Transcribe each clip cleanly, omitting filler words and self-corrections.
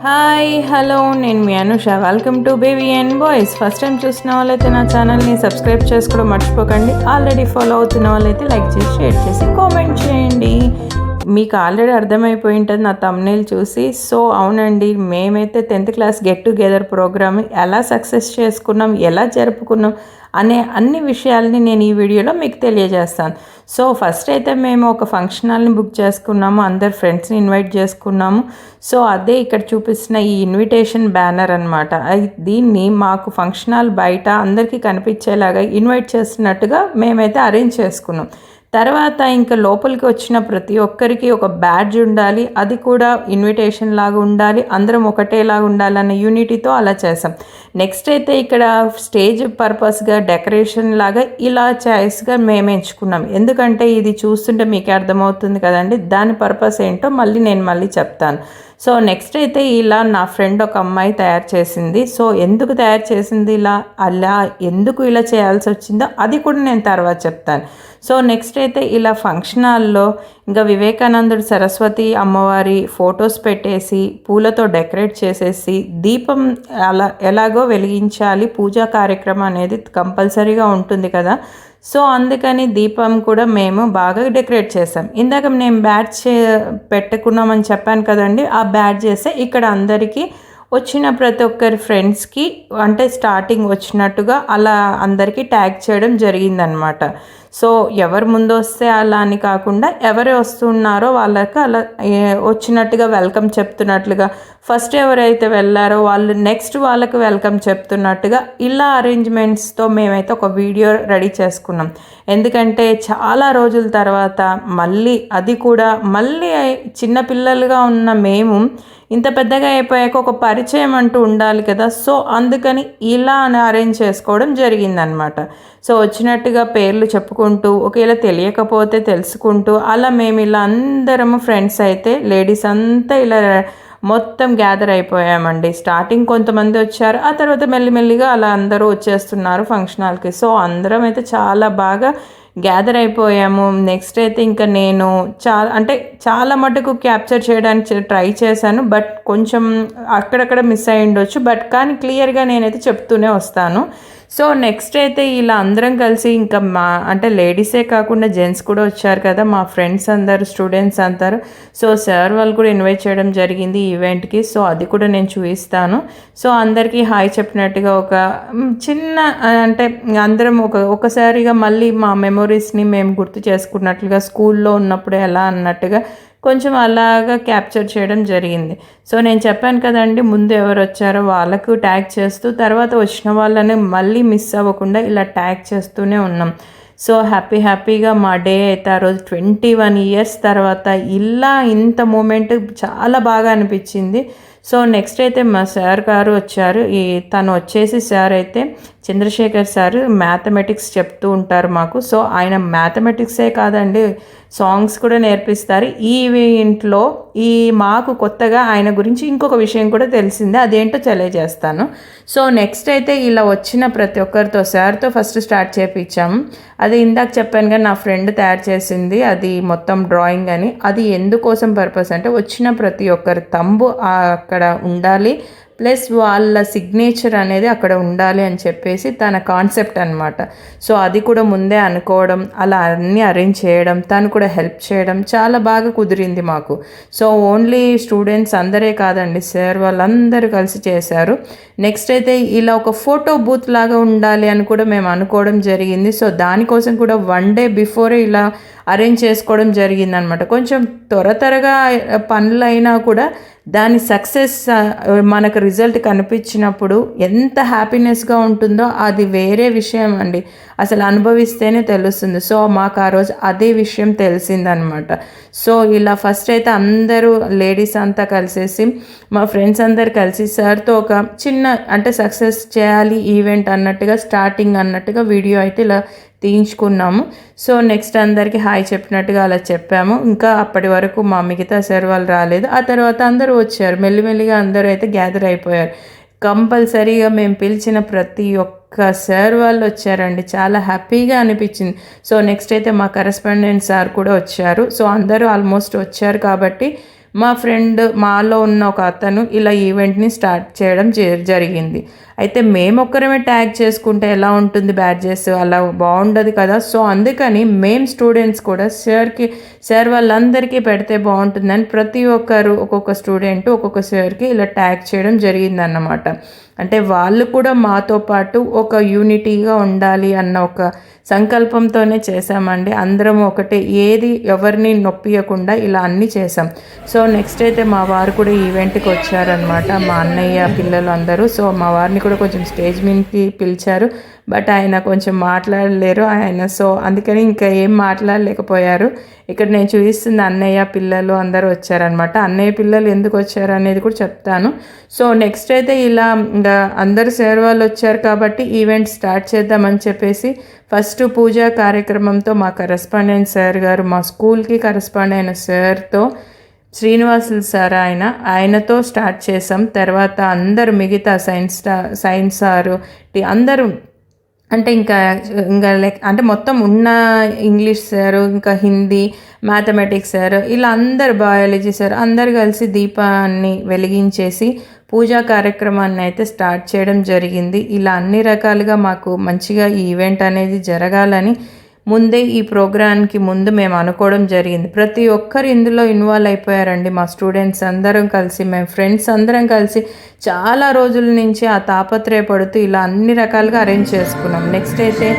Hi hello నేను మీ Anusha. Welcome to baby and boys. First time చూసిన వాళ్ళైతే నా ఛానల్ని సబ్స్క్రైబ్ చేసుకోవడం మర్చిపోకండి. ఆల్రెడీ ఫాలో అవుతున్న వాళ్ళైతే లైక్ చేసి షేర్ చేసి కామెంట్ చేయండి. మీకు ఆల్రెడీ అర్థమైపోయి ఉంటుంది నా థంబ్నెయిల్ చూసి. సో అవునండి, మేమైతే 10th class get together program ఎలా సక్సెస్ చేసుకున్నాం, ఎలా జరుపుకున్నాం అనే అన్ని విషయాల్ని నేను ఈ వీడియోలో మీకు తెలియజేస్తాను. సో ఫస్ట్ అయితే మేము ఒక ఫంక్షన్ హాల్ని బుక్ చేసుకున్నాము, అందరు ఫ్రెండ్స్ని ఇన్వైట్ చేసుకున్నాము. సో అదే ఇక్కడ చూపిస్తున్న ఈ ఇన్విటేషన్ బ్యానర్ అనమాట. దీన్ని మాకు ఫంక్షన్ హాల్ బయట అందరికీ కనిపించేలాగా ఇన్వైట్ చేస్తున్నట్టుగా మేమైతే అరేంజ్ చేసుకున్నాం. తర్వాత ఇంకా లోపలికి వచ్చిన ప్రతి ఒక్కరికి ఒక బ్యాడ్జ్ ఉండాలి, అది కూడా ఇన్విటేషన్ లాగా ఉండాలి, అందరం ఒకటేలాగా ఉండాలన్న యూనిటీతో అలా చేసాం. నెక్స్ట్ అయితే ఇక్కడ స్టేజ్ పర్పస్గా డెకరేషన్ లాగా ఇలా చాయిస్గా మేము ఎంచుకున్నాం. ఎందుకంటే ఇది చూస్తుంటే మీకే అర్థమవుతుంది కదండి, దాని పర్పస్ ఏంటో నేను చెప్తాను. సో నెక్స్ట్ అయితే ఇలా నా ఫ్రెండ్ ఒక అమ్మాయి తయారు చేసింది. సో ఎందుకు తయారు చేసింది అలా ఎందుకు ఇలా చేయాల్సి వచ్చిందో అది కూడా నేను తర్వాత చెప్తాను. సో నెక్స్ట్ అయితే ఇలా ఫంక్షన్ హాల్లో ఇంకా వివేకానందుడు సరస్వతి అమ్మవారి ఫొటోస్ పెట్టేసి పూలతో డెకరేట్ చేసేసి దీపం ఎలాగో వెలిగించాలి, పూజా కార్యక్రమం అనేది కంపల్సరీగా ఉంటుంది కదా. సో అందుకని దీపం కూడా మేము బాగా డెకరేట్ చేసాం. ఇందాక నేను బ్యాడ్జ్ పెట్టుకున్నామని చెప్పాను కదండి, ఆ బ్యాడ్జ్ చేస్తే ఇక్కడ అందరికీ వచ్చిన ప్రతి ఒక్కరి ఫ్రెండ్స్కి అంటే స్టార్టింగ్ వచ్చినట్టుగా అలా అందరికీ ట్యాగ్ చేయడం జరిగిందనమాట. సో ఎవరు ముందు వస్తే అలా అని కాకుండా ఎవరు వస్తున్నారో వాళ్ళకి అలా వచ్చినట్టుగా వెల్కమ్ చెప్తున్నట్లుగా, ఫస్ట్ ఎవరైతే వెళ్ళారో వాళ్ళు నెక్స్ట్ వాళ్ళకి వెల్కమ్ చెప్తున్నట్టుగా ఇలా అరేంజ్మెంట్స్తో మేమైతే ఒక వీడియో రెడీ చేసుకున్నాం. ఎందుకంటే చాలా రోజుల తర్వాత అది కూడా చిన్నపిల్లలుగా ఉన్న మేము ఇంత పెద్దగా అయిపోయాక ఒక పరిచయం అంటూ ఉండాలి కదా. సో అందుకని ఇలా అరేంజ్ చేసుకోవడం జరిగిందనమాట. సో వచ్చినట్టుగా పేర్లు చెప్పుకుంటూ, ఒకవేళ తెలియకపోతే తెలుసుకుంటూ అలా మేము ఇలా అందరము ఫ్రెండ్స్ అయితే లేడీస్ అంతా ఇలా మొత్తం గ్యాదర్ అయిపోయామండి. స్టార్టింగ్ కొంతమంది వచ్చారు, ఆ తర్వాత మెల్లిమెల్లిగా అలా అందరూ వచ్చేస్తున్నారు ఫంక్షన్ హాల్కి. సో అందరం అయితే చాలా బాగా గ్యాదర్ అయిపోయాము. నెక్స్ట్ అయితే ఇంకా నేను చాలా మటుకు క్యాప్చర్ చేయడానికి ట్రై చేశాను, బట్ కొంచెం అక్కడక్కడ మిస్ అయ్యి ఉండొచ్చు, కానీ క్లియర్గా నేనైతే చెప్తూనే వస్తాను. సో నెక్స్ట్ అయితే ఇలా అందరం కలిసి ఇంకా లేడీసే కాకుండా జెంట్స్ కూడా వచ్చారు కదా, మా ఫ్రెండ్స్ అందరు స్టూడెంట్స్ అందరు. సో సార్ వాళ్ళు కూడా ఇన్వైట్ చేయడం జరిగింది ఈ ఈవెంట్కి. సో అది కూడా నేను చూపిస్తాను. సో అందరికీ హాయ్ చెప్పినట్టుగా ఒక చిన్న అందరం ఒకసారిగా మళ్ళీ మా మెమొరీస్ని మేము గుర్తు చేసుకున్నట్లుగా స్కూల్లో ఉన్నప్పుడు ఎలా అన్నట్టుగా కొంచెం అలాగా క్యాప్చర్ చేయడం జరిగింది. సో నేను చెప్పాను కదండి, ముందు ఎవరు వచ్చారో వాళ్ళకు ట్యాగ్ చేస్తూ తర్వాత వచ్చిన వాళ్ళని మళ్ళీ మిస్ అవ్వకుండా ఇలా ట్యాగ్ చేస్తూనే ఉన్నాం. సో హ్యాపీగా మా డే అయితే ఆ రోజు 21 years తర్వాత ఇంత మూమెంట్ చాలా బాగా అనిపించింది. సో నెక్స్ట్ అయితే మా సార్ గారు వచ్చారు. తను వచ్చేసి సార్ అయితే చంద్రశేఖర్ సార్ మ్యాథమెటిక్స్ చెప్తూ ఉంటారు మాకు. సో ఆయన మ్యాథమెటిక్సే కాదండి, సాంగ్స్ కూడా నేర్పిస్తారు. ఈవెంట్లో మాకు కొత్తగా ఆయన గురించి ఇంకొక విషయం కూడా తెలిసిందే, అదేంటో తెలియజేస్తాను. సో నెక్స్ట్ అయితే ఇలా వచ్చిన ప్రతి ఒక్కరితో సార్తో ఫస్ట్ స్టార్ట్ చేయించాము. అది ఇందాక చెప్పాను కానీ నా ఫ్రెండ్ తయారు చేసింది అది మొత్తం డ్రాయింగ్ అని. అది ఎందుకోసం పర్పస్ అంటే వచ్చిన ప్రతి ఒక్కరి తంబు అక్కడ ఉండాలి, ప్లస్ వాళ్ళ సిగ్నేచర్ అనేది అక్కడ ఉండాలి అని చెప్పేసి తన కాన్సెప్ట్ అనమాట. సో అది కూడా ముందే అనుకోవడం, అలా అన్నీ అరేంజ్ చేయడం, తను కూడా హెల్ప్ చేయడం చాలా బాగా కుదిరింది మాకు. సో ఓన్లీ స్టూడెంట్స్ అందరే కాదండి, సార్ వాళ్ళందరూ కలిసి చేశారు. నెక్స్ట్ అయితే ఇలా ఒక ఫోటో బూత్ లాగా ఉండాలి అని కూడా మేము అనుకోవడం జరిగింది. సో దానికోసం కూడా 1 day బిఫోరే ఇలా అరేంజ్ చేసుకోవడం జరిగిందనమాట. కొంచెం త్వరగా పనులైనా కూడా దాని సక్సెస్ మనకు రిజల్ట్ కనిపించినప్పుడు ఎంత హ్యాపీనెస్గా ఉంటుందో అది వేరే విషయం అండి, అసలు అనుభవిస్తేనే తెలుస్తుంది. సో మాకు ఆ రోజు అదే విషయం తెలిసిందనమాట. సో ఇలా ఫస్ట్ అయితే అందరూ లేడీస్ అంతా కలిసేసి మా ఫ్రెండ్స్ అందరు కలిసి సార్తో ఒక చిన్న సక్సెస్ చేయాలి ఈవెంట్ అన్నట్టుగా స్టార్టింగ్ అన్నట్టుగా వీడియో అయితే ఇలా తీయించుకున్నాము. సో నెక్స్ట్ అందరికీ హాయ్ చెప్పినట్టుగా అలా చెప్పాము. ఇంకా అప్పటి వరకు మా మిగతా సార్ వాళ్ళు రాలేదు, ఆ తర్వాత అందరూ వచ్చారు. మెల్లిమెల్లిగా అందరూ అయితే గ్యాదర్ అయిపోయారు. కంపల్సరీగా మేము పిలిచిన ప్రతి ఒక్క సార్ వాళ్ళు వచ్చారండి, చాలా హ్యాపీగా అనిపించింది. సో నెక్స్ట్ అయితే మా కరెస్పాండెంట్ సార్ కూడా వచ్చారు. సో అందరూ ఆల్మోస్ట్ వచ్చారు కాబట్టి మా ఫ్రెండ్ మాలో ఉన్న ఒక అతను ఇలా ఈవెంట్ని స్టార్ట్ చేయడం జరిగింది. అయితే మేమొక్కరమే ట్యాగ్ చేసుకుంటే ఎలా ఉంటుంది బ్యాడ్జెస్, అలా బాగుండదు కదా. సో అందుకని మేము స్టూడెంట్స్ కూడా సార్ వాళ్ళందరికీ పెడితే బాగుంటుందని ప్రతి ఒక్కరు ఒక్కొక్క స్టూడెంట్ ఒక్కొక్క సార్కి ఇలా ట్యాగ్ చేయడం జరిగిందన్నమాట. అంటే వాళ్ళు కూడా మాతో పాటు ఒక యూనిటీగా ఉండాలి అన్న ఒక సంకల్పంతోనే చేసామండి. అందరం ఒకటే, ఏది ఎవరిని నొప్పియకుండా ఇలా అన్నీ చేసాం. సో నెక్స్ట్ అయితే మా వారు కూడా ఈవెంట్కి వచ్చారనమాట, మా అన్నయ్య పిల్లలు అందరూ. సో మా వారిని కూడా కొంచెం స్టేజ్ మీదకి పిలిచారు, బట్ ఆయన కొంచెం మాట్లాడలేరు ఆయన. సో అందుకని ఇంకా ఏం మాట్లాడలేకపోయారు. ఇక్కడ నేను చూపిస్తుంది అన్నయ్య పిల్లలు అందరూ వచ్చారనమాట. అన్నయ్య పిల్లలు ఎందుకు వచ్చారు అనేది కూడా చెప్తాను. సో నెక్స్ట్ అయితే ఇలా ఇంకా అందరు సార్ వాళ్ళు వచ్చారు కాబట్టి ఈవెంట్ స్టార్ట్ చేద్దామని చెప్పేసి ఫస్ట్ పూజా కార్యక్రమంతో మా కరెస్పాండెంట్ సార్ గారు, మా స్కూల్కి కరెస్పాండ్ అయిన సార్తో, శ్రీనివాసులు సార్ ఆయనతో స్టార్ట్ చేసాం. తర్వాత అందరు మిగతా సైన్స్ సారు అందరూ అంటే ఇంకా అంటే మొత్తం ఉన్న ఇంగ్లీష్ సారు, ఇంకా హిందీ, మ్యాథమెటిక్స్ సార్, ఇలా అందరు, బయాలజీ సార్ అందరు కలిసి దీపాన్ని వెలిగించేసి పూజా కార్యక్రమాన్ని అయితే స్టార్ట్ చేయడం జరిగింది. ఇలా అన్ని రకాలుగా మాకు మంచిగా ఈ ఈవెంట్ అనేది జరగాలని ముందే ఈ ప్రోగ్రామ్కి ముందు మేము అనుకోవడం జరిగింది. ప్రతి ఒక్కరు ఇందులో ఇన్వాల్వ్ అయిపోయారండి. మా స్టూడెంట్స్ అందరం కలిసి, మేము ఫ్రెండ్స్ అందరం కలిసి చాలా రోజుల నుంచి ఆ తాపత్రయపడుతూ ఇలా అన్ని రకాలుగా అరేంజ్ చేసుకున్నాం. నెక్స్ట్ అయితే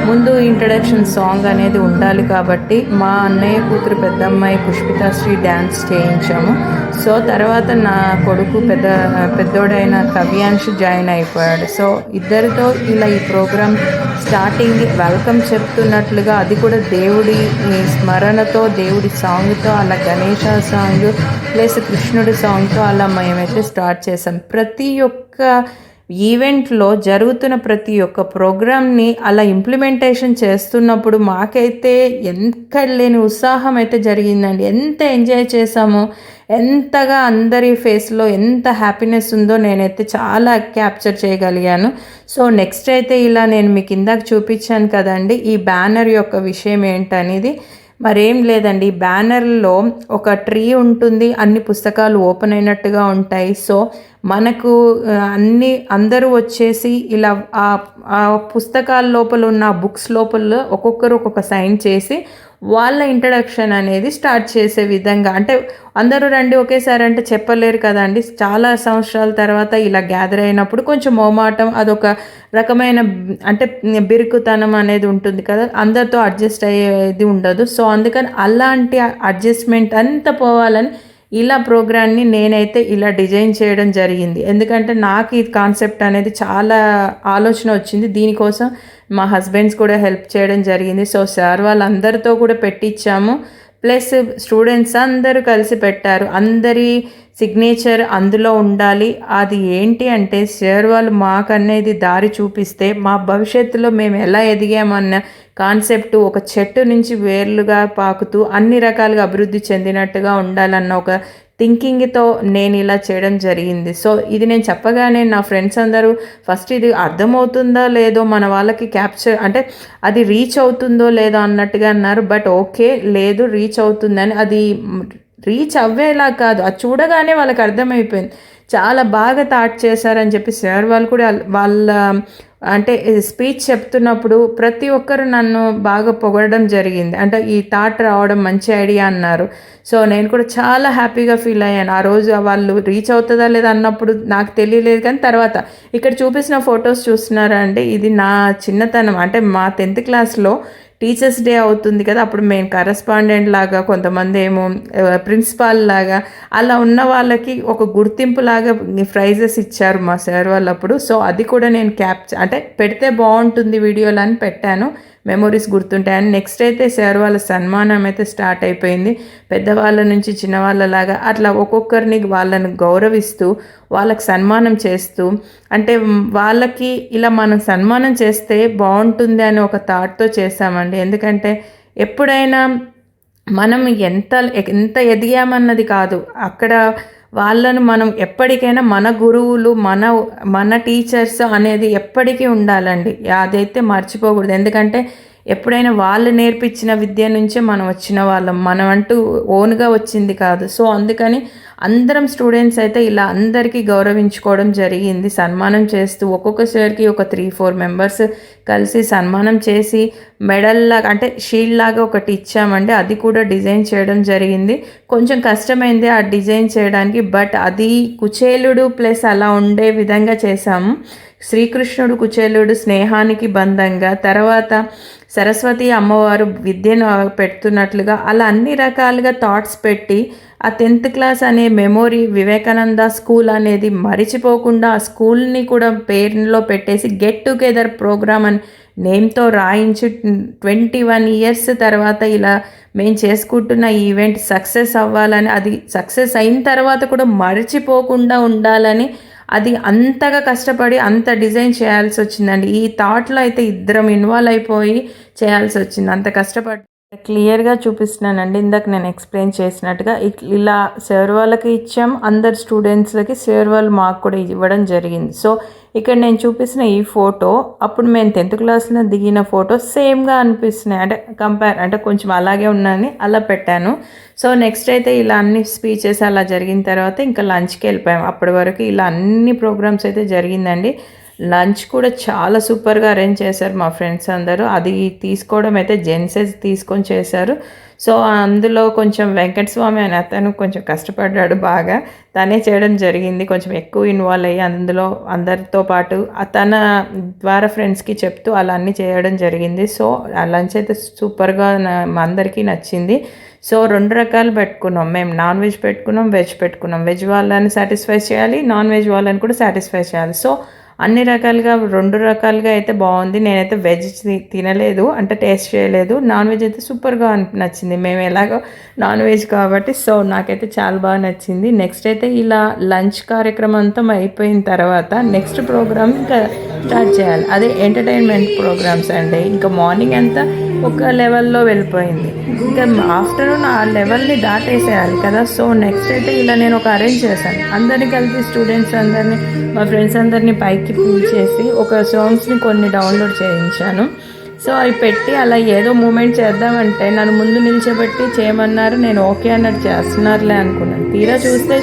ముందు ఇంట్రడక్షన్ సాంగ్ అనేది ఉండాలి కాబట్టి మా అన్నయ్య కూతురు పెద్దమ్మాయి పుష్పితాశ్రీ డ్యాన్స్ చేయించాము. సో తర్వాత నా కొడుకు పెద్దోడైన కవ్యాంశ్ జాయిన్ అయిపోయాడు. సో ఇద్దరితో ఇలా ఈ ప్రోగ్రామ్ స్టార్టింగ్ వెల్కమ్ చెప్తున్నట్లుగా, అది కూడా దేవుడి స్మరణతో, దేవుడి సాంగ్తో, అలా గణేష సాంగ్ ప్లస్ కృష్ణుడి సాంగ్తో అలా మేమైతే స్టార్ట్ చేసాం. ప్రతి ఒక్క ఈవెంట్లో జరుగుతున్న ప్రతి ఒక్క ప్రోగ్రామ్ని అలా ఇంప్లిమెంటేషన్ చేస్తున్నప్పుడు మాకైతే ఎక్కడ లేని ఉత్సాహం అయితే జరిగిందండి. ఎంత ఎంజాయ్ చేసామో, ఎంతగా అందరి ఫేస్లో ఎంత హ్యాపీనెస్ ఉందో నేనైతే చాలా క్యాప్చర్ చేయగలిగాను. సో నెక్స్ట్ అయితే ఇలా నేను మీకు ఇందాక చూపించాను కదండి ఈ బ్యానర్ యొక్క విషయం ఏంటనేది. మరేం లేదండి, బ్యానర్లో ఒక ట్రీ ఉంటుంది, అన్ని పుస్తకాలు ఓపెన్ అయినట్టుగా ఉంటాయి. సో మనకు అందరూ వచ్చేసి ఇలా ఆ పుస్తకాల లోపల ఉన్న బుక్స్ లోపల ఒక్కొక్కరు ఒక్కొక్క సైన్ చేసి వాళ్ళ ఇంట్రడక్షన్ అనేది స్టార్ట్ చేసే విధంగా, అంటే అందరూ రండి ఒకేసారి అంటే చెప్పలేరు కదండి. చాలా సంవత్సరాల తర్వాత ఇలా గ్యాదర్ అయినప్పుడు కొంచెం మొహమాటం, అదొక రకమైన అంటే బిరుకుతనం అనేది ఉంటుంది కదా, అందరితో అడ్జస్ట్ అయ్యేది ఉండదు. సో అందుకని అలాంటి అడ్జస్ట్మెంట్ అంతా పోవాలని ఇలా ప్రోగ్రామ్ని నేనైతే ఇలా డిజైన్ చేయడం జరిగింది. ఎందుకంటే నాకు ఈ కాన్సెప్ట్ అనేది చాలా ఆలోచన వచ్చింది. దీనికోసం మా హస్బెండ్స్ కూడా హెల్ప్ చేయడం జరిగింది. సో సార్ వాళ్ళందరితో కూడా పెట్టించాము, ప్లస్ స్టూడెంట్స్ అందరూ కలిసి పెట్టారు. అందరి సిగ్నేచర్ అందులో ఉండాలి. అది ఏంటి అంటే సార్ వాళ్ళు మాకనేది దారి చూపిస్తే మా భవిష్యత్తులో మేము ఎలా ఎదిగామన్న కాన్సెప్ట్, ఒక చెట్టు నుంచి వేర్లుగా పాకుతూ అన్ని రకాలుగా అభివృద్ధి చెందినట్టుగా ఉండాలన్న ఒక థింకింగ్తో నేను ఇలా చేయడం జరిగింది. సో ఇది నేను చెప్పగానే నా ఫ్రెండ్స్ అందరూ ఫస్ట్ ఇది అర్థమవుతుందో లేదో, మన వాళ్ళకి క్యాప్చర్ అంటే అది రీచ్ అవుతుందో లేదో అన్నట్టుగా అన్నారు. బట్ ఓకే, లేదు రీచ్ అవుతుందని, అది రీచ్ అవ్వేలా కాదు, అది చూడగానే వాళ్ళకి అర్థమైపోయింది. చాలా బాగా థాట్ చేశారని చెప్పి సార్ వాళ్ళు కూడా వాళ్ళ అంటే స్పీచ్ చెప్తున్నప్పుడు ప్రతి ఒక్కరు నన్ను బాగా పొగడడం జరిగింది. అంటే ఈ థాట్ రావడం మంచి ఐడియా అన్నారు. సో నేను కూడా చాలా హ్యాపీగా ఫీల్ అయ్యాను. ఆ రోజు వాళ్ళు రీచ్ అవుతుందా లేదా అన్నప్పుడు నాకు తెలియలేదు, కానీ తర్వాత ఇక్కడ చూపించిన ఫొటోస్ చూస్తున్నారా అండి, ఇది నా చిన్నతనం. అంటే మా 10th క్లాస్లో టీచర్స్ డే అవుతుంది కదా, అప్పుడు మేము కరెస్పాండెంట్ లాగా, కొంతమంది ఏమో ప్రిన్సిపాల్ లాగా, అలా ఉన్న వాళ్ళకి ఒక గుర్తింపు లాగా ప్రైజెస్ ఇచ్చారు మా సార్ వాళ్ళప్పుడు. సో అది కూడా నేను అంటే పెడితే బాగుంటుంది వీడియోలో అని పెట్టాను, మెమొరీస్ గుర్తుంటాయని. నెక్స్ట్ అయితే సార్ వాళ్ళ సన్మానం అయితే స్టార్ట్ అయిపోయింది. పెద్దవాళ్ళ నుంచి చిన్నవాళ్ళలాగా అట్లా ఒక్కొక్కరిని వాళ్ళని గౌరవిస్తూ వాళ్ళకి సన్మానం చేస్తూ, అంటే వాళ్ళకి ఇలా మనం సన్మానం చేస్తే బాగుంటుంది అని ఒక థాట్తో చేశామండి. ఎందుకంటే ఎప్పుడైనా మనం ఎంత ఎదిగామన్నది కాదు, అక్కడ వాళ్ళను మనం ఎప్పటికైనా మన గురువులు, మన టీచర్స్ అనేది ఎప్పటికీ ఉండాలండి. అదైతే మర్చిపోకూడదు. ఎందుకంటే ఎప్పుడైనా వాళ్ళు నేర్పించిన విద్య నుంచే మనం వచ్చిన వాళ్ళం, మనం అంటూ ఓన్గా వచ్చింది కాదు. సో అందుకని అందరం స్టూడెంట్స్ అయితే ఇలా అందరికీ గౌరవించుకోవడం జరిగింది, సన్మానం చేస్తూ ఒక్కొక్క సార్కి ఒక 3-4 మెంబర్స్ కలిసి సన్మానం చేసి మెడల్ లాగా అంటే షీల్డ్ లాగా ఒకటి ఇచ్చామండి. అది కూడా డిజైన్ చేయడం జరిగింది. కొంచెం కష్టమైంది ఆ డిజైన్ చేయడానికి, బట్ అది కుచేలుడు ప్లస్ అలా ఉండే విధంగా చేశాము. శ్రీకృష్ణుడు కుచేలుడు స్నేహానికి బంధంగా, తర్వాత సరస్వతి అమ్మవారు విద్యను పెడుతున్నట్లుగా అలా అన్ని రకాలుగా థాట్స్ పెట్టి ఆ 10th క్లాస్ అనే మెమొరీ వివేకానంద స్కూల్ అనేది మరిచిపోకుండా ఆ స్కూల్ని కూడా పేరులో పెట్టేసి గెట్ టుగెదర్ ప్రోగ్రామ్ అని నేమ్తో రాయించి 21 ఇయర్స్ తర్వాత ఇలా మేము చేసుకుంటున్న ఈవెంట్ సక్సెస్ అవ్వాలని, అది సక్సెస్ అయిన తర్వాత కూడా మరిచిపోకుండా ఉండాలని అది అంతగా కష్టపడి అంత డిజైన్ చేయాల్సి వచ్చిందండి. ఈ థాట్లో అయితే ఇద్దరం ఇన్వాల్వ్ అయిపోయి చేయాల్సి వచ్చింది, అంత కష్టపడి. క్లియర్గా చూపిస్తున్నానండి, ఇందాక నేను ఎక్స్ప్లెయిన్ చేసినట్టుగా ఇలా సార్ వాళ్ళకి ఇచ్చాం, అందరు స్టూడెంట్స్లకి సార్ వాళ్ళు మాకు కూడా ఇవ్వడం జరిగింది. సో ఇక్కడ నేను చూపిస్తున్న ఈ ఫోటో అప్పుడు మేము 10th క్లాస్లో దిగిన ఫోటో సేమ్గా అనిపిస్తున్నాయి, అంటే అంటే కొంచెం అలాగే ఉన్నాయని అలా పెట్టాను. సో నెక్స్ట్ అయితే ఇలా అన్ని స్పీచెస్ అలా జరిగిన తర్వాత ఇంకా లంచ్కి వెళ్ళిపోయాం. అప్పటి వరకు ఇలా అన్ని ప్రోగ్రామ్స్ అయితే జరిగిందండి. లంచ్ కూడా చాలా సూపర్గా అరేంజ్ చేశారు మా ఫ్రెండ్స్ అందరూ. అది తీసుకోవడం అయితే జెంట్సెస్ తీసుకొని చేశారు. సో అందులో కొంచెం వెంకటస్వామి అని అతను కొంచెం కష్టపడ్డాడు బాగా, తనే చేయడం జరిగింది, కొంచెం ఎక్కువ ఇన్వాల్వ్ అయ్యి అందులో అందరితో పాటు తన ద్వారా ఫ్రెండ్స్కి చెప్తూ అలా అన్నీ చేయడం జరిగింది. సో ఆ లంచ్ అయితే సూపర్గా మా అందరికీ నచ్చింది. సో 2 రకాలు పెట్టుకున్నాం మేము, నాన్ వెజ్ పెట్టుకున్నాం, వెజ్ పెట్టుకున్నాం. వెజ్ వాళ్ళని సాటిస్ఫై చేయాలి, నాన్ వెజ్ వాళ్ళని కూడా సాటిస్ఫై చేయాలి. సో అన్ని రకాలుగా 2 రకాలుగా అయితే బాగుంది. నేనైతే వెజ్ తినలేదు, అంటే టేస్ట్ చేయలేదు. నాన్ వెజ్ అయితే సూపర్గా నచ్చింది, మేము ఎలాగో నాన్ వెజ్ కాబట్టి. సో నాకైతే చాలా బాగా నచ్చింది. నెక్స్ట్ అయితే ఇలా లంచ్ కార్యక్రమం అంతా అయిపోయిన తర్వాత నెక్స్ట్ ప్రోగ్రామ్ ఇంకా స్టార్ట్ చేయాలి, అదే ఎంటర్టైన్మెంట్ ప్రోగ్రామ్స్ అండి. ఇంకా మార్నింగ్ అంతా ఒక లెవెల్లో వెళ్ళిపోయింది, ఇంకా ఆఫ్టర్నూన్ ఆ లెవెల్ని దాటేసేయాలి కదా. సో నెక్స్ట్ అయితే ఇలా నేను ఒక అరేంజ్ చేశాను, అందరినీ కలిపి స్టూడెంట్స్ అందరినీ మా ఫ్రెండ్స్ అందరినీ పైకి పిలిచేసి ఒక సాంగ్స్ని కొన్ని డౌన్లోడ్ చేయించాను. సో అవి పెట్టి అలా ఏదో మూమెంట్ చేద్దామంటే నన్ను ముందు నిల్చోబెట్టి చేయమన్నారు. నేను ఓకే అన్నట్టు చేస్తున్నారులే అనుకున్నాను. తీరా చూస్తే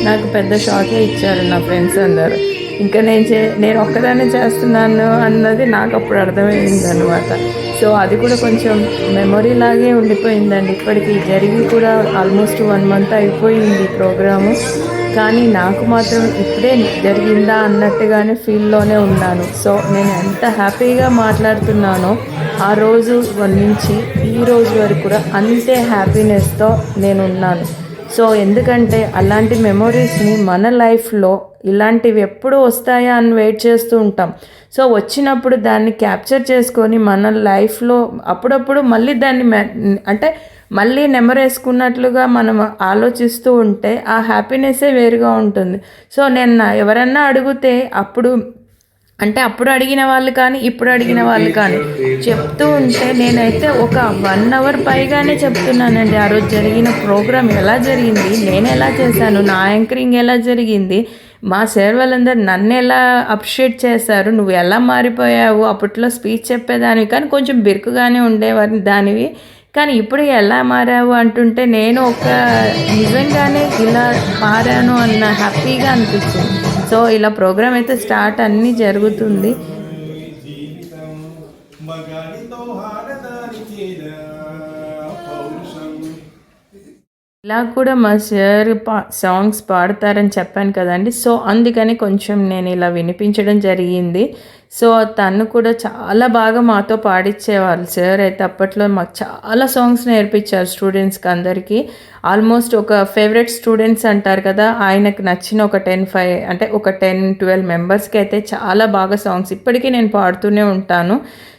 నాకు పెద్ద షాకే ఇచ్చారు నా ఫ్రెండ్స్ అందరూ. ఇంకా నేను ఒక్కదాన్నే చేస్తున్నాను అన్నది నాకు అప్పుడు అర్థమైంది అనమాట. సో అది కూడా కొంచెం మెమొరీ లాగే ఉండిపోయిందండి. ఇప్పటికి జరిగి కూడా ఆల్మోస్ట్ 1 month అయిపోయింది ప్రోగ్రాము, కానీ నాకు మాత్రం ఇప్పుడే జరిగిందా అన్నట్టుగానే ఫీల్లోనే ఉన్నాను. సో నేను ఎంత హ్యాపీగా మాట్లాడుతున్నానో ఆ రోజు నుంచి ఈ రోజు వరకు కూడా అంతే హ్యాపీనెస్తో నేను ఉన్నాను. సో ఎందుకంటే అలాంటి మెమొరీస్ని మన లైఫ్లో ఇలాంటివి ఎప్పుడు వస్తాయా అని వెయిట్ చేస్తూ ఉంటాం. సో వచ్చినప్పుడు దాన్ని క్యాప్చర్ చేసుకొని మన లైఫ్లో అప్పుడప్పుడు మళ్ళీ దాన్ని అంటే మళ్ళీ నెమరేసుకున్నట్లుగా మనం ఆలోచిస్తూ ఉంటే ఆ హ్యాపీనెస్సే వేరుగా ఉంటుంది. సో నేను ఎవరన్నా అడిగితే అప్పుడు అడిగిన వాళ్ళు కానీ ఇప్పుడు అడిగిన వాళ్ళు కానీ చెప్తూ ఉంటే నేనైతే ఒక 1 hour పైగానే చెప్తున్నానండి. ఆ రోజు జరిగిన ప్రోగ్రామ్ ఎలా జరిగింది, నేను ఎలా చేశాను, నా యాంకరింగ్ ఎలా జరిగింది, మా సార్ వాళ్ళందరూ నన్ను ఎలా అప్రిషియేట్ చేశారు, నువ్వు ఎలా మారిపోయావు, అప్పట్లో స్పీచ్ చెప్పేదానివి కానీ కొంచెం బిరుకుగానే ఉండేవాడిని దానివి, కానీ ఇప్పుడు ఎలా మారావు అంటుంటే నేను నిజంగానే ఇలా మారాను అన్న హ్యాపీగా అనిపించింది. సో ఇలా ప్రోగ్రామ్ అయితే స్టార్ట్ అన్నీ జరుగుతుంది. ఇలా కూడా మా సార్ సాంగ్స్ పాడతారని చెప్పాను కదండి. సో అందుకని కొంచెం నేను ఇలా వినిపించడం జరిగింది. సో తను కూడా చాలా బాగా మాతో పాడించేవాళ్ళు. సార్ అయితే అప్పట్లో మాకు చాలా సాంగ్స్ నేర్పించారు స్టూడెంట్స్కి అందరికీ. ఆల్మోస్ట్ ఒక ఫేవరెట్ స్టూడెంట్స్ అంటారు కదా, ఆయనకు నచ్చిన ఒక 10-12 మెంబర్స్కి అయితే చాలా బాగా సాంగ్స్ ఇప్పటికీ నేను పాడుతూనే ఉంటాను.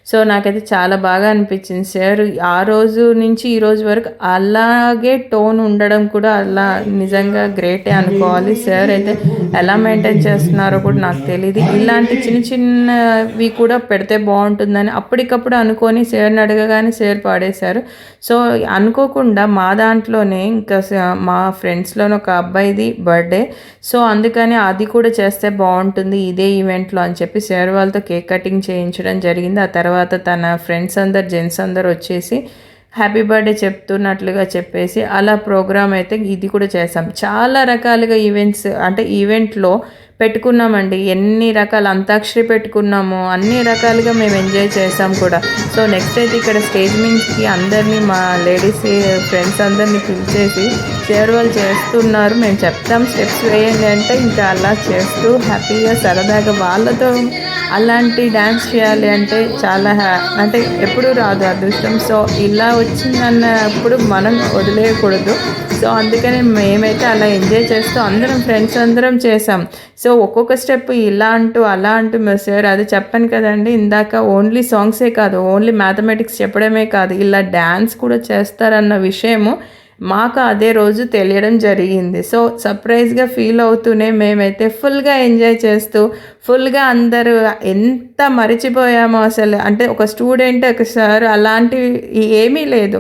సో నాకైతే చాలా బాగా అనిపించింది. సార్ ఆ రోజు నుంచి ఈ రోజు వరకు అలాగే టోన్ ఉండడం కూడా అలా నిజంగా గ్రేటే అనుకోవాలి. సార్ అయితే ఎలా మెయింటైన్ చేస్తున్నారో కూడా నాకు తెలియదు. ఇలాంటి చిన్న చిన్న చిన్నవి కూడా పెడితే బాగుంటుందని అప్పటికప్పుడు అనుకొని సార్ని అడగగానే సార్ పాడేశారు. సో అనుకోకుండా మా దాంట్లోనే ఇంకా మా ఫ్రెండ్స్లోని ఒక అబ్బాయిది బర్త్డే, సో అందుకని అది కూడా చేస్తే బాగుంటుంది ఇదే ఈవెంట్లో అని చెప్పి సార్ వాళ్ళతో కేక్ కటింగ్ చేయించడం జరిగింది. ఆ తర్వాత తన ఫ్రెండ్స్ అందరు జెంట్స్ అందరు వచ్చేసి హ్యాపీ బర్త్డే చెప్తున్నట్లుగా చెప్పేసి అలా ప్రోగ్రామ్ అయితే ఇది కూడా చేసాం. చాలా రకాలుగా ఈవెంట్స్ అంటే ఈవెంట్లో పెట్టుకున్నామండి. ఎన్ని రకాల అంతాక్షరి పెట్టుకున్నాము, అన్ని రకాలుగా మేము ఎంజాయ్ చేసాం కూడా. సో నెక్స్ట్ అయితే ఇక్కడ స్టేజ్ మీదకి అందరినీ మా లేడీస్ ఫ్రెండ్స్ అందరినీ పిలిచేసి సార్ వాళ్ళు చేస్తున్నారు, మేము చెప్తాం స్టెప్స్ వేయండి అంటే ఇంకా అలా చేస్తూ హ్యాపీగా సరదాగా వాళ్ళతో అలాంటి డ్యాన్స్ చేయాలి అంటే చాలా అంటే ఎప్పుడూ రాదు అదృష్టం. సో ఇలా వచ్చిందన్నప్పుడు మనం వదిలేయకూడదు. సో అందుకని మేమైతే అలా ఎంజాయ్ చేస్తూ అందరం ఫ్రెండ్స్ అందరం చేసాం. సో ఒక్కొక్క స్టెప్ ఇలా అంటూ అలా అంటూ సార్ అది చెప్పాను కదండి ఇందాక, ఓన్లీ సాంగ్సే కాదు, ఓన్లీ మ్యాథమెటిక్స్ చెప్పడమే కాదు, ఇలా డ్యాన్స్ కూడా చేస్తారన్న విషయము మాకు అదే రోజు తెలియడం జరిగింది. సో సర్ప్రైజ్గా ఫీల్ అవుతూనే మేమైతే ఫుల్గా ఎంజాయ్ చేస్తూ ఫుల్గా అందరూ ఎంత మరిచిపోయామో అసలు. అంటే ఒక స్టూడెంట్ ఒక సార్ అలాంటివి ఏమీ లేదు,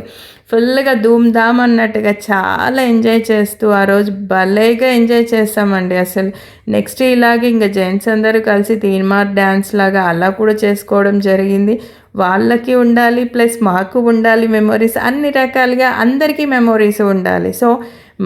ఫుల్గా ధూమ్ధామ్ అన్నట్టుగా చాలా ఎంజాయ్ చేస్తూ ఆ రోజు భలేగా ఎంజాయ్ చేస్తామండి అసలు. నెక్స్ట్ ఇలాగే ఇంకా జెంట్స్ అందరూ కలిసి తీన్మార్ డ్యాన్స్ లాగా అలా కూడా చేసుకోవడం జరిగింది. వాళ్ళకి ఉండాలి ప్లస్ మాకు ఉండాలి మెమొరీస్, అన్ని రకాలుగా అందరికీ మెమొరీస్ ఉండాలి. సో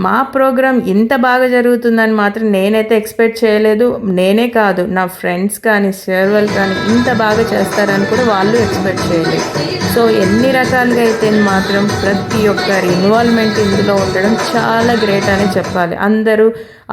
మా ప్రోగ్రామ్ ఇంత బాగా జరుగుతుందని మాత్రం నేనైతే ఎక్స్పెక్ట్ చేయలేదు. నేనే కాదు నా ఫ్రెండ్స్ కానీ సార్ వాళ్ళు కానీ ఇంత బాగా చేస్తారని కూడా వాళ్ళు ఎక్స్పెక్ట్ చేయలేదు. సో ఎన్ని రకాలుగా అయితే మాత్రం ప్రతి ఒక్కరి ఇన్వాల్వ్మెంట్ ఇందులో ఉండడం చాలా గ్రేట్ అని చెప్పాలి. అందరూ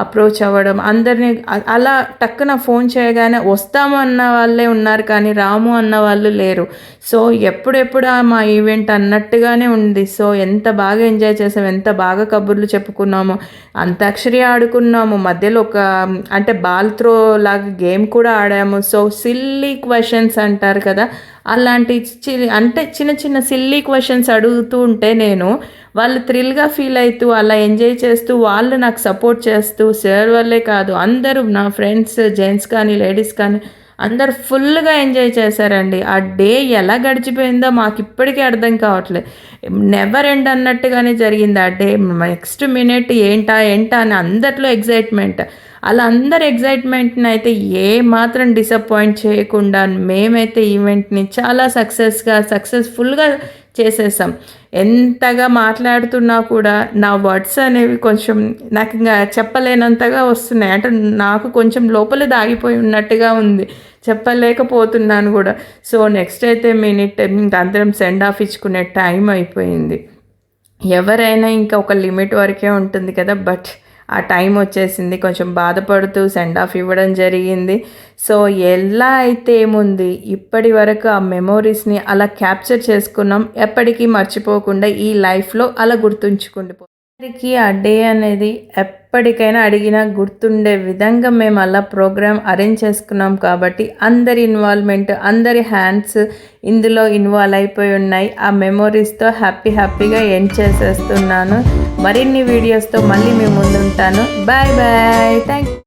అప్రోచ్ అవ్వడం, అందరినీ అలా టక్కున ఫోన్ చేయగానే వస్తాము అన్న వాళ్ళే ఉన్నారు కానీ రాము అన్న వాళ్ళు లేరు. సో ఎప్పుడెప్పుడు మా ఈవెంట్ అన్నట్టుగానే ఉంది. సో ఎంత బాగా ఎంజాయ్ చేసాము, ఎంత బాగా కబుర్లు చెప్పుకున్నాము, అంతాక్షరి ఆడుకున్నాము, మధ్యలో ఒక అంటే బాల్ త్రో లాగా గేమ్ కూడా ఆడాము. సో సిల్లీ క్వశ్చన్స్ అంటారు కదా, అలాంటి అంటే చిన్న చిన్న సిల్లీ క్వశ్చన్స్ అడుగుతూ ఉంటే నేను వాళ్ళు థ్రిల్గా ఫీల్ అవుతూ అలా ఎంజాయ్ చేస్తూ వాళ్ళు నాకు సపోర్ట్ చేస్తూ సార్ వాళ్ళే కాదు అందరూ నా ఫ్రెండ్స్ జెంట్స్ కానీ లేడీస్ కానీ అందరు ఫుల్గా ఎంజాయ్ చేశారండి. ఆ డే ఎలా గడిచిపోయిందో మాకు ఇప్పటికీ అర్థం కావట్లేదు. నెవర్ ఎండ్ అన్నట్టుగానే జరిగింది ఆ డే. నెక్స్ట్ మినిట్ ఏంటా అని అందరిలో ఎగ్జైట్మెంట్. అలా అందరు ఎగ్జైట్మెంట్ని అయితే ఏ మాత్రం డిసప్పాయింట్ చేయకుండా మేమైతే ఈవెంట్ని చాలా సక్సెస్ఫుల్గా చేసేసాం. ఎంతగా మాట్లాడుతున్నా కూడా నా వర్డ్స్ అనేవి కొంచెం నాకు ఇంకా చెప్పలేనంతగా వస్తున్నాయి. అంటే నాకు కొంచెం లోపల దాగిపోయి ఉన్నట్టుగా ఉంది, చెప్పలేకపోతున్నాను కూడా. సో నెక్స్ట్ అయితే మినిట్ ఇంకా అందరం సెండ్ ఆఫ్ ఇచ్చుకునే టైం అయిపోయింది. ఎవరైనా ఇంకా ఒక లిమిట్ వరకే ఉంటుంది కదా, బట్ ఆ టైం వచ్చేసింది. కొంచెం బాధపడుతూ సెండ్ ఆఫ్ ఇవ్వడం జరిగింది. సో ఎలా అయితే ఏముంది ఇప్పటి వరకు ఆ మెమోరీస్ని అలా క్యాప్చర్ చేసుకున్నాం, ఎప్పటికీ మర్చిపోకుండా ఈ లైఫ్లో అలా గుర్తుంచుకుంటూ అందరికీ ఆ డే అనేది ఎప్పటికైనా అడిగినా గుర్తుండే విధంగా మేము అలా ప్రోగ్రామ్ అరేంజ్ చేసుకున్నాం. కాబట్టి అందరి ఇన్వాల్వ్మెంట్, అందరి హ్యాండ్స్ ఇందులో ఇన్వాల్వ్ అయిపోయి ఉన్నాయి. ఆ మెమోరీస్తో హ్యాపీగా ఎండ్ చేసేస్తున్నాను. మరిన్ని వీడియోస్తో మళ్ళీ మీ ముందు ఉంటాను. Bye thank you.